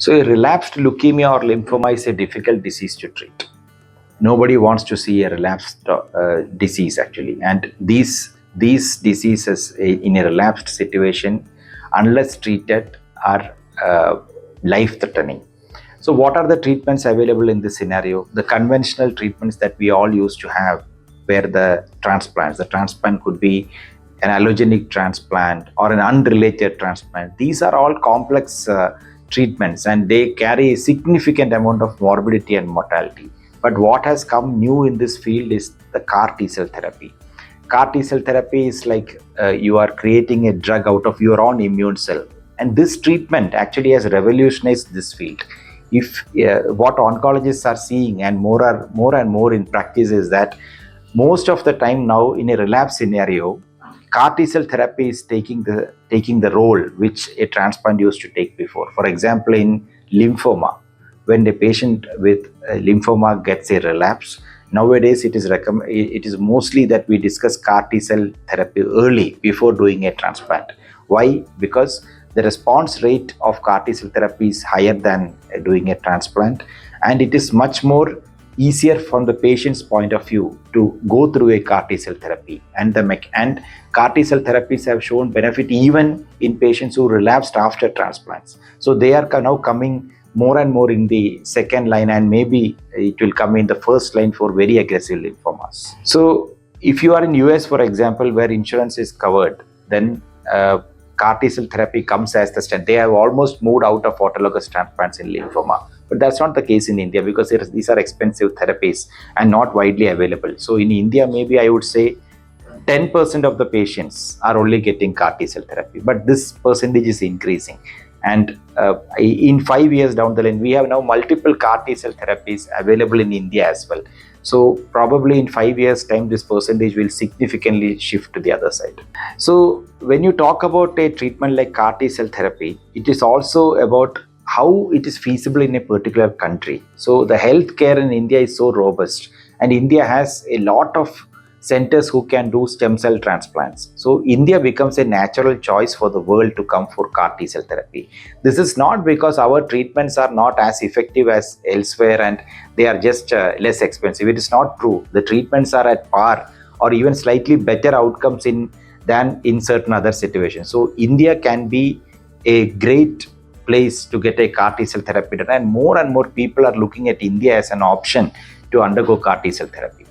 So a relapsed leukemia or lymphoma is a difficult disease to treat. Nobody wants to see a relapsed disease actually, and these diseases in a relapsed situation, unless treated, are life-threatening. So what are the treatments available in this scenario? The conventional treatments that we all used to have were the transplants. The transplant could be an allogenic transplant or an unrelated transplant. These are all complex treatments, and they carry a significant amount of morbidity and mortality. But what has come new in this field is the CAR T-cell therapy. CAR T-cell therapy is like you are creating a drug out of your own immune cell. And this treatment actually has revolutionized this field. If what oncologists are seeing and more and more in practice is that most of the time now in a relapse scenario, CAR T-cell therapy is taking the role which a transplant used to take before. For example, in lymphoma, when a patient with lymphoma gets a relapse, nowadays it is mostly that we discuss CAR T-cell therapy early before doing a transplant. Why? Because the response rate of CAR T-cell therapy is higher than doing a transplant, and it is much more easier from the patient's point of view to go through a CAR T-cell therapy. And CAR T-cell therapies have shown benefit even in patients who relapsed after transplants. So they are now coming more and more in the second line, and maybe it will come in the first line for very aggressive lymphomas. So if you are in US, for example, where insurance is covered, then CAR T-cell therapy comes as the standard. They have almost moved out of autologous transplants in lymphoma. But that's not the case in India, because these are expensive therapies and not widely available. So in India, maybe I would say 10% of the patients are only getting CAR T-cell therapy. But this percentage is increasing. And in 5 years down the line, we have now multiple CAR T-cell therapies available in India as well. So probably in 5 years' time, this percentage will significantly shift to the other side. So when you talk about a treatment like CAR T-cell therapy, it is also about how it is feasible in a particular country. So the healthcare in India is so robust, and India has a lot of centers who can do stem cell transplants. So India becomes a natural choice for the world to come for CAR T-cell therapy. This is not because our treatments are not as effective as elsewhere and they are just less expensive. It is not true. The treatments are at par or even slightly better outcomes than in certain other situations. So India can be a great place to get a CAR T-cell therapy done, and more people are looking at India as an option to undergo CAR T-cell therapy.